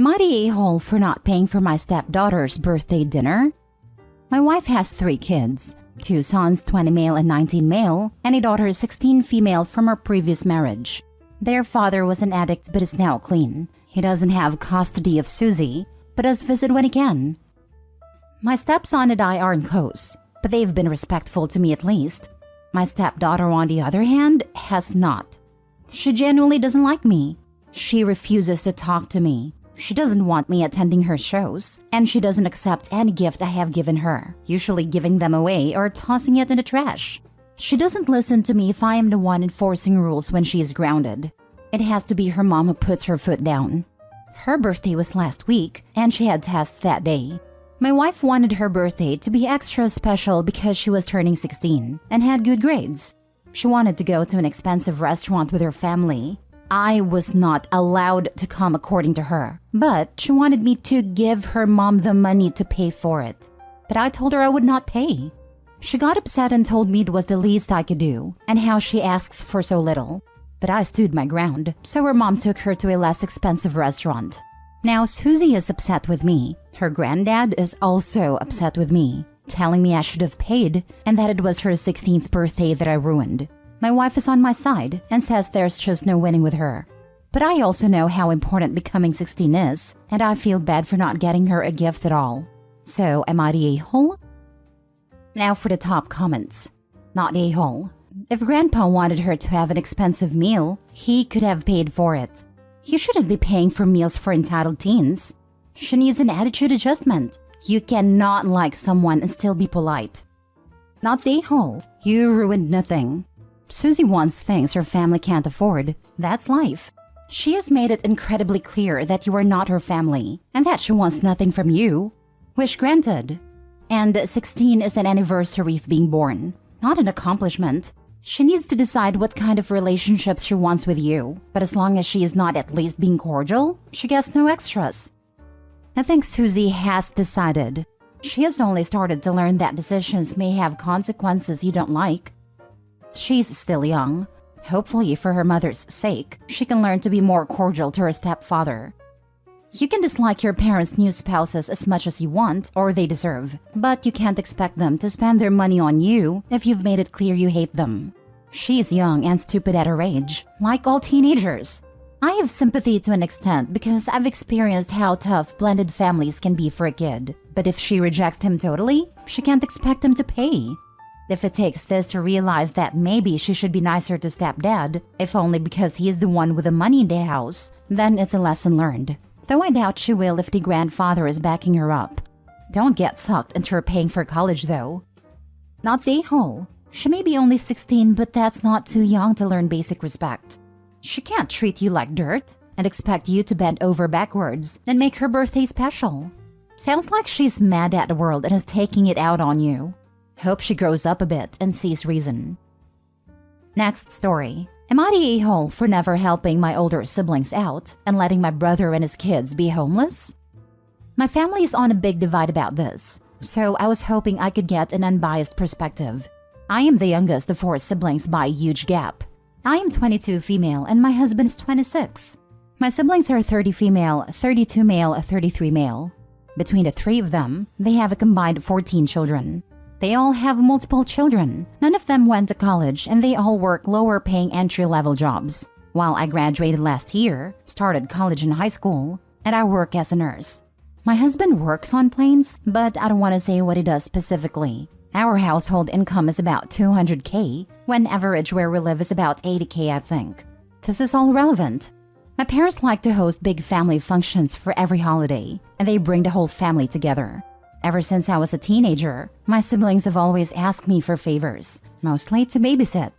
Am I the a-hole for not paying for my stepdaughter's birthday dinner? My wife has 3 kids, 2 sons, 20 male and 19 male, and a daughter, 16 female from her previous marriage. Their father was an addict but is now clean. He doesn't have custody of Susie, but does visit when he can. My stepson and I aren't close, but they've been respectful to me at least. My stepdaughter, on the other hand, has not. She genuinely doesn't like me. She refuses to talk to me. She doesn't want me attending her shows, and she doesn't accept any gift I have given her, usually giving them away or tossing it in the trash. She doesn't listen to me if I am the one enforcing rules when she is grounded. It has to be her mom who puts her foot down. Her birthday was last week, and she had tests that day. My wife wanted her birthday to be extra special because she was turning 16 and had good grades. She wanted to go to an expensive restaurant with her family. I was not allowed to come according to her, but she wanted me to give her mom the money to pay for it. But I told her I would not pay. She got upset and told me it was the least I could do and how she asks for so little. But I stood my ground, so her mom took her to a less expensive restaurant. Now Susie is upset with me. Her granddad is also upset with me, telling me I should have paid and that it was her 16th birthday that I ruined. My wife is on my side and says there's just no winning with her. But I also know how important becoming 16 is, and I feel bad for not getting her a gift at all. So am I the a-hole? Now for the top comments. Not a-hole. If Grandpa wanted her to have an expensive meal, he could have paid for it. You shouldn't be paying for meals for entitled teens. She needs an attitude adjustment. You cannot like someone and still be polite. Not the a-hole. You ruined nothing. Susie wants things her family can't afford. That's life. She has made it incredibly clear that you are not her family and that she wants nothing from you. Wish granted. And 16 is an anniversary of being born, not an accomplishment. She needs to decide what kind of relationships she wants with you, but as long as she is not at least being cordial, she gets no extras. I think Susie has decided. She has only started to learn that decisions may have consequences you don't like. She's still young. Hopefully, for her mother's sake, she can learn to be more cordial to her stepfather. You can dislike your parents' new spouses as much as you want or they deserve, but you can't expect them to spend their money on you if you've made it clear you hate them. She's young and stupid at her age, like all teenagers. I have sympathy to an extent because I've experienced how tough blended families can be for a kid. But if she rejects him totally, she can't expect him to pay. If it takes this to realize that maybe she should be nicer to stepdad, if only because he is the one with the money in the house, then it's a lesson learned. Though I doubt she will if the grandfather is backing her up. Don't get sucked into her paying for college though. Not the a-hole. She may be only 16, but that's not too young to learn basic respect. She can't treat you like dirt and expect you to bend over backwards and make her birthday special. Sounds like she's mad at the world and is taking it out on you. Hope she grows up a bit and sees reason. Next story. Am I the a-hole for never helping my older siblings out and letting my brother and his kids be homeless? My family is on a big divide about this, so I was hoping I could get an unbiased perspective. I am the youngest of 4 siblings by a huge gap. I am 22 female and my husband is 26. My siblings are 30 female, 32 male, 33 male. Between the 3 of them, they have a combined 14 children. They all have multiple children. None of them went to college and they all work lower-paying entry-level jobs. While I graduated last year, started college and high school, and I work as a nurse. My husband works on planes, but I don't want to say what he does specifically. Our household income is about $200K, when average where we live is about $80K, I think. This is all relevant. My parents like to host big family functions for every holiday, and they bring the whole family together. Ever since I was a teenager, my siblings have always asked me for favors, mostly to babysit.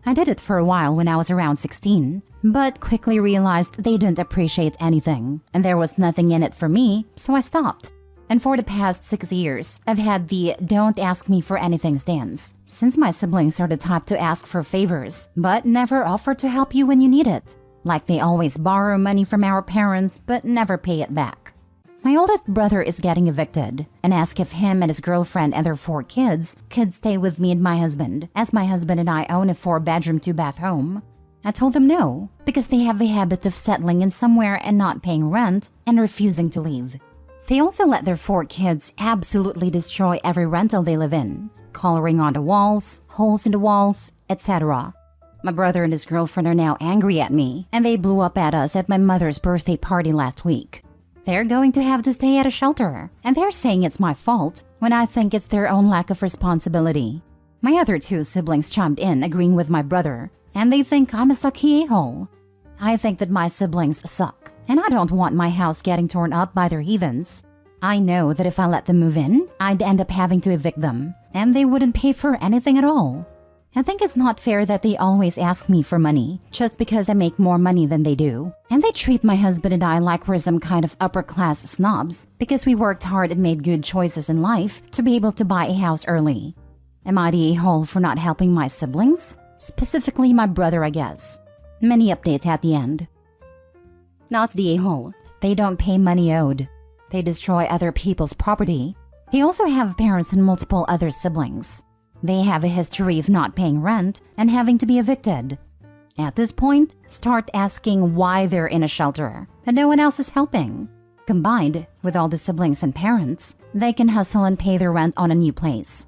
I did it for a while when I was around 16, but quickly realized they didn't appreciate anything, and there was nothing in it for me, so I stopped. And for the past 6 years, I've had the don't ask me for anything stance, since my siblings are the type to ask for favors, but never offer to help you when you need it. Like they always borrow money from our parents, but never pay it back. My oldest brother is getting evicted and asked if him and his girlfriend and their 4 kids could stay with me and my husband, as my husband and I own a 4-bedroom, 2-bath home. I told them no, because they have a habit of settling in somewhere and not paying rent and refusing to leave. They also let their 4 kids absolutely destroy every rental they live in, coloring on the walls, holes in the walls, etc. My brother and his girlfriend are now angry at me, and they blew up at us at my mother's birthday party last week. They're going to have to stay at a shelter, and they're saying it's my fault when I think it's their own lack of responsibility. My other 2 siblings chimed in, agreeing with my brother, and they think I'm a sucky a-hole. I think that my siblings suck, and I don't want my house getting torn up by their heathens. I know that if I let them move in, I'd end up having to evict them, and they wouldn't pay for anything at all. I think it's not fair that they always ask me for money, just because I make more money than they do. And they treat my husband and I like we're some kind of upper-class snobs, because we worked hard and made good choices in life to be able to buy a house early. Am I the a-hole for not helping my siblings? Specifically my brother, I guess. Many updates at the end. Not the a-hole. They don't pay money owed. They destroy other people's property. They also have parents and multiple other siblings. They have a history of not paying rent and having to be evicted. At this point, start asking why they're in a shelter and no one else is helping. Combined with all the siblings and parents, they can hustle and pay their rent on a new place.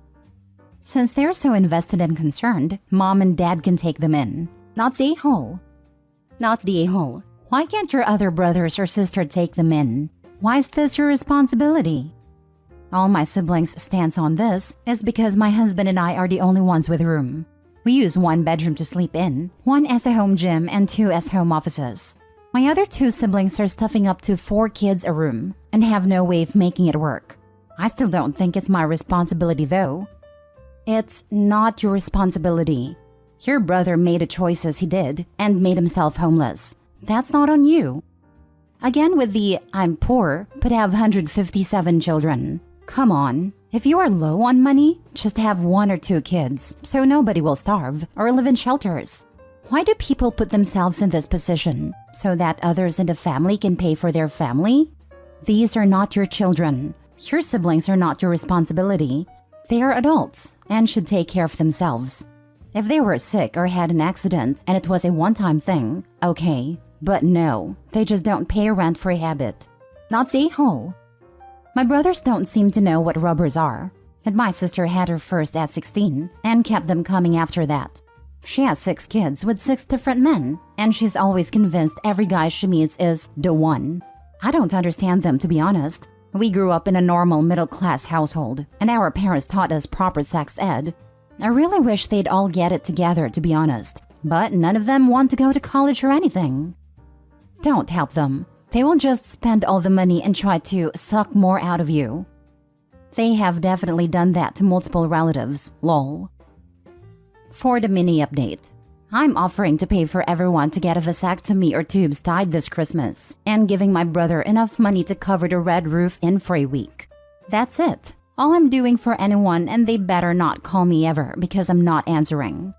Since they're so invested and concerned, mom and dad can take them in. Not the a-hole. Not the a-hole. Why can't your other brothers or sister take them in? Why is this your responsibility? All my siblings' stance on this is because my husband and I are the only ones with room. We use 1 bedroom to sleep in, 1 as a home gym, and 2 as home offices. My other 2 siblings are stuffing up to 4 kids a room and have no way of making it work. I still don't think it's my responsibility though. It's not your responsibility. Your brother made the choices he did and made himself homeless. That's not on you. Again with the I'm poor but have 157 children. Come on, if you are low on money, just have 1 or 2 kids so nobody will starve or live in shelters. Why do people put themselves in this position? So that others in the family can pay for their family? These are not your children. Your siblings are not your responsibility. They are adults and should take care of themselves. If they were sick or had an accident and it was a one-time thing, okay. But no, they just don't pay rent for a habit. Not the a-hole. My brothers don't seem to know what rubbers are. And my sister had her first at 16 and kept them coming after that. She has 6 kids with 6 different men, and she's always convinced every guy she meets is the one. I don't understand them, to be honest. We grew up in a normal middle-class household, and our parents taught us proper sex ed. I really wish they'd all get it together, to be honest. But none of them want to go to college or anything. Don't help them. They will just spend all the money and try to suck more out of you. They have definitely done that to multiple relatives, lol. For the mini update. I'm offering to pay for everyone to get a vasectomy or tubes tied this Christmas, and giving my brother enough money to cover the red roof in for a week. That's it. All I'm doing for anyone, and they better not call me ever because I'm not answering.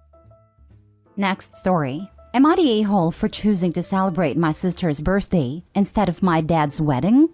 Next story. Am I the a-hole for choosing to celebrate my sister's birthday instead of my dad's wedding?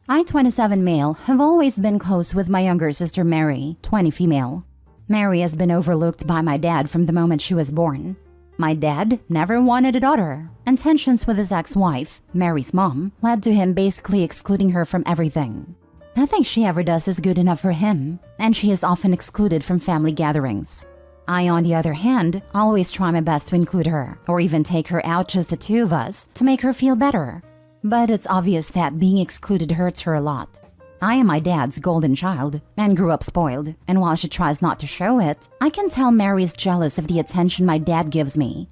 I, 27 male, have always been close with my younger sister Mary, 20 female. Mary has been overlooked by my dad from the moment she was born. My dad never wanted a daughter, and tensions with his ex-wife, Mary's mom, led to him basically excluding her from everything. Nothing she ever does is good enough for him, and she is often excluded from family gatherings. I, on the other hand, always try my best to include her, or even take her out just the 2 of us, to make her feel better. But it's obvious that being excluded hurts her a lot. I am my dad's golden child, and grew up spoiled, and while she tries not to show it, I can tell Mary is jealous of the attention my dad gives me.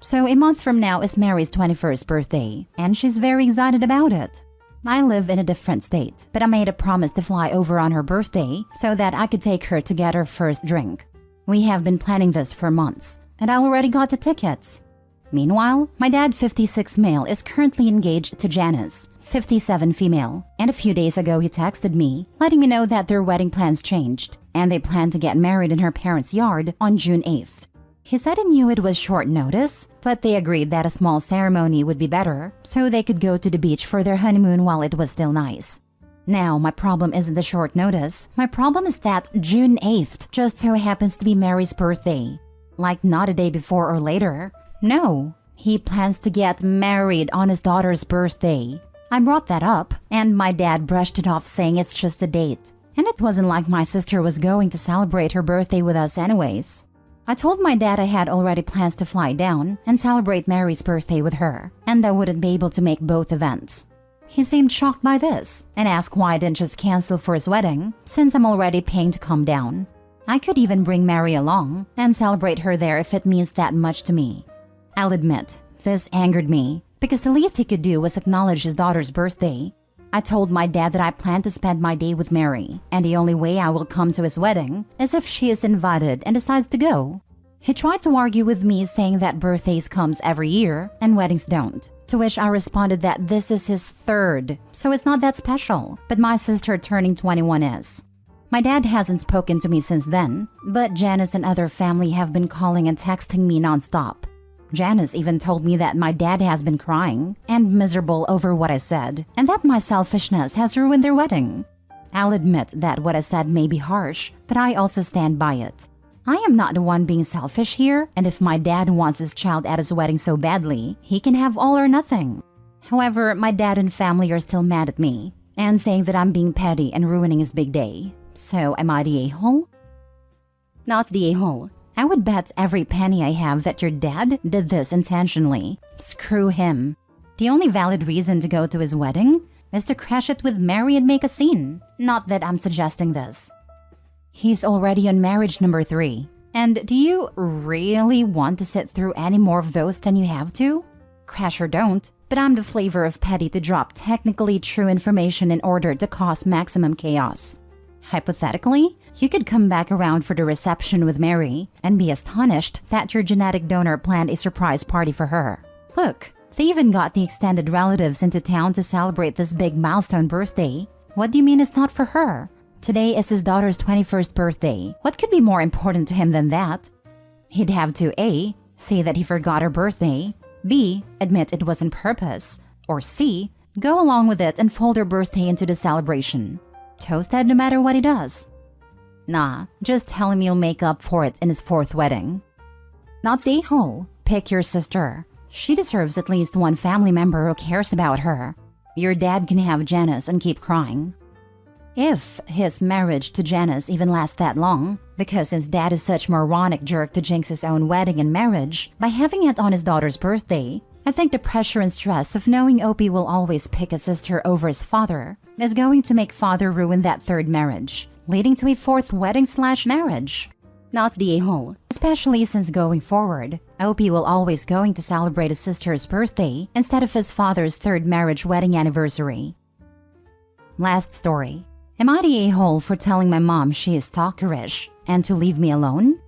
So a month from now is Mary's 21st birthday, and she's very excited about it. I live in a different state, but I made a promise to fly over on her birthday so that I could take her to get her first drink. We have been planning this for months, and I already got the tickets. Meanwhile, my dad, 56 male, is currently engaged to Janice, 57 female, and a few days ago he texted me, letting me know that their wedding plans changed, and they plan to get married in her parents' yard on June 8th. He said he knew it was short notice, but they agreed that a small ceremony would be better, so they could go to the beach for their honeymoon while it was still nice. Now, my problem isn't the short notice. My problem is that June 8th just so happens to be Mary's birthday. Like, not a day before or later. No, he plans to get married on his daughter's birthday. I brought that up, and my dad brushed it off saying it's just a date. And it wasn't like my sister was going to celebrate her birthday with us anyways. I told my dad I had already plans to fly down and celebrate Mary's birthday with her, and I wouldn't be able to make both events. He seemed shocked by this and asked why I didn't just cancel for his wedding since I'm already paying to come down. I could even bring Mary along and celebrate her there if it means that much to me. I'll admit, this angered me because the least he could do was acknowledge his daughter's birthday. I told my dad that I plan to spend my day with Mary, and the only way I will come to his wedding is if she is invited and decides to go. He tried to argue with me saying that birthdays comes every year and weddings don't, to which I responded that this is his third, so it's not that special, but my sister turning 21 is. My dad hasn't spoken to me since then, but Janice and other family have been calling and texting me nonstop. Janice even told me that my dad has been crying and miserable over what I said, and that my selfishness has ruined their wedding. I'll admit that what I said may be harsh, but I also stand by it. I am not the one being selfish here, and if my dad wants his child at his wedding so badly, he can have all or nothing. However, my dad and family are still mad at me, and saying that I'm being petty and ruining his big day. So am I the a-hole? Not the a-hole. I would bet every penny I have that your dad did this intentionally. Screw him. The only valid reason to go to his wedding is to crash it with Mary and make a scene. Not that I'm suggesting this. He's already on marriage number 3. And do you really want to sit through any more of those than you have to? Crash or don't, but I'm the flavor of petty to drop technically true information in order to cause maximum chaos. Hypothetically, you could come back around for the reception with Mary and be astonished that your genetic donor planned a surprise party for her. Look, they even got the extended relatives into town to celebrate this big milestone birthday. What do you mean it's not for her? Today is his daughter's 21st birthday. What could be more important to him than that? He'd have to A, say that he forgot her birthday, B, admit it was on purpose, or C, go along with it and fold her birthday into the celebration. Toasted no matter what he does. Nah, just tell him you'll make up for it in his 4th wedding. Not the a-hole. Pick your sister. She deserves at least one family member who cares about her. Your dad can have Janice and keep crying. If his marriage to Janice even lasts that long, because his dad is such a moronic jerk to jinx his own wedding and marriage by having it on his daughter's birthday, I think the pressure and stress of knowing Opie will always pick a sister over his father is going to make father ruin that 3rd marriage, leading to a 4th wedding/marriage. Not the a-hole, especially since going forward, Opie will always going to celebrate his sister's birthday instead of his father's 3rd marriage wedding anniversary. Last story. Am I the a-hole for telling my mom she is stalkerish and to leave me alone?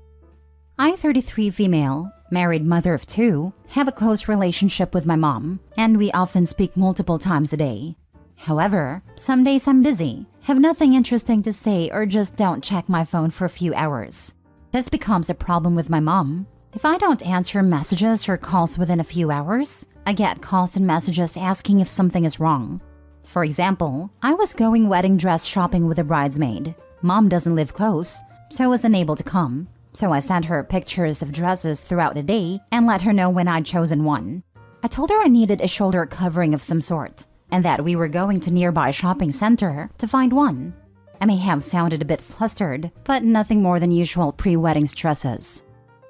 I, 33 female, married mother of 2, have a close relationship with my mom, and we often speak multiple times a day. However, some days I'm busy, have nothing interesting to say, or just don't check my phone for a few hours. This becomes a problem with my mom. If I don't answer messages or calls within a few hours, I get calls and messages asking if something is wrong. For example, I was going wedding dress shopping with a bridesmaid. Mom doesn't live close, so was unable to come. So I sent her pictures of dresses throughout the day and let her know when I'd chosen one. I told her I needed a shoulder covering of some sort, and that we were going to nearby shopping center to find one. I may have sounded a bit flustered, but nothing more than usual pre-wedding stresses.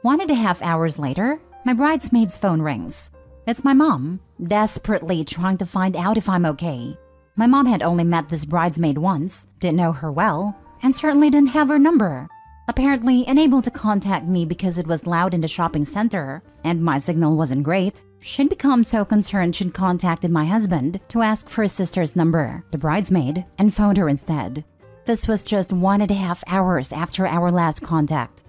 1.5 hours later, my bridesmaid's phone rings. It's my mom, desperately trying to find out if I'm okay. My mom had only met this bridesmaid once, didn't know her well, and certainly didn't have her number. Apparently unable to contact me because it was loud in the shopping center, and my signal wasn't great, she'd become so concerned she'd contacted my husband to ask for his sister's number, the bridesmaid, and phoned her instead. This was just 1.5 hours after our last contact.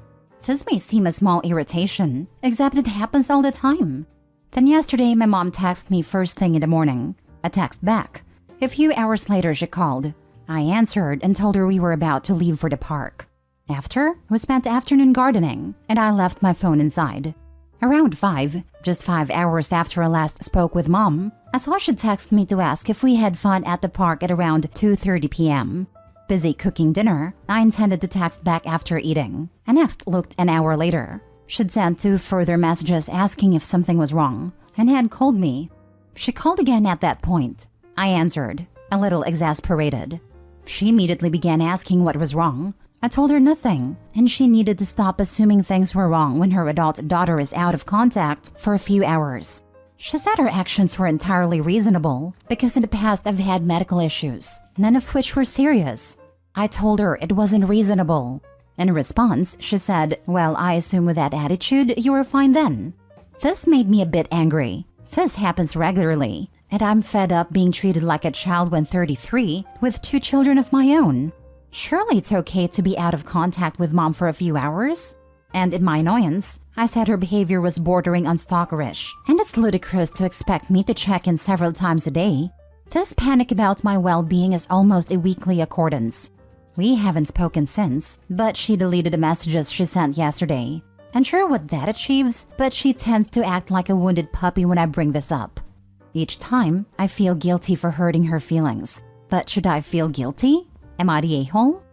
This may seem a small irritation, except it happens all the time. Then yesterday, my mom texted me first thing in the morning. I text back. A few hours later, she called. I answered and told her we were about to leave for the park. After, we spent afternoon gardening, and I left my phone inside. Around 5, just 5 hours after I last spoke with Mom, I saw she'd text me to ask if we had fun at the park at around 2:30 p.m. Busy cooking dinner, I intended to text back after eating. I next looked an hour later. She'd sent 2 further messages asking if something was wrong and had called me. She called again at that point. I answered, a little exasperated. She immediately began asking what was wrong. I told her nothing, and she needed to stop assuming things were wrong when her adult daughter is out of contact for a few hours. She said her actions were entirely reasonable because in the past I've had medical issues, none of which were serious. I told her it wasn't reasonable. In response, she said, well, I assume with that attitude, you were fine then. This made me a bit angry. This happens regularly, and I'm fed up being treated like a child when 33 with 2 children of my own. Surely it's okay to be out of contact with mom for a few hours? And in my annoyance, I said her behavior was bordering on stalkerish, and it's ludicrous to expect me to check in several times a day. This panic about my well-being is almost a weekly accordance. We haven't spoken since, but she deleted the messages she sent yesterday. Unsure what that achieves, but she tends to act like a wounded puppy when I bring this up. Each time, I feel guilty for hurting her feelings. But should I feel guilty? Am I the a-hole?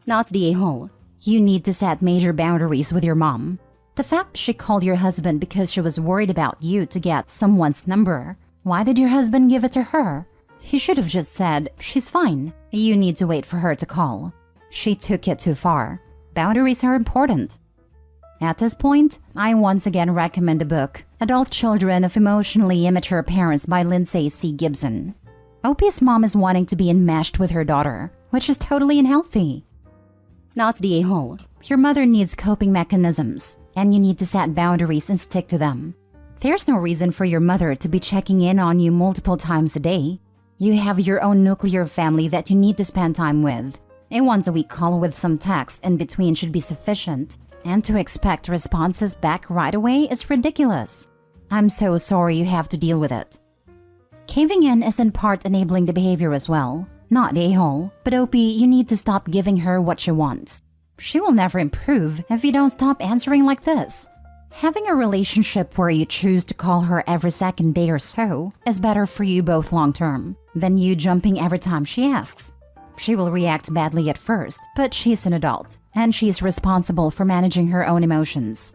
Not the a-hole. You need to set major boundaries with your mom. The fact she called your husband because she was worried about you to get someone's number. Why did your husband give it to her? He should have just said, she's fine. You need to wait for her to call. She took it too far. Boundaries are important. At this point, I once again recommend the book, Adult Children of Emotionally Immature Parents by Lindsay C. Gibson. OP's mom is wanting to be enmeshed with her daughter, which is totally unhealthy. Not the a-hole. Your mother needs coping mechanisms, and you need to set boundaries and stick to them. There's no reason for your mother to be checking in on you multiple times a day. You have your own nuclear family that you need to spend time with. A once-a-week call with some text in between should be sufficient, and to expect responses back right away is ridiculous. I'm so sorry you have to deal with it. Caving in is in part enabling the behavior as well. Not the a-hole, but OP, you need to stop giving her what she wants. She will never improve if you don't stop answering like this. Having a relationship where you choose to call her every second day or so is better for you both long-term than you jumping every time she asks. She will react badly at first, but she's an adult, and she's responsible for managing her own emotions.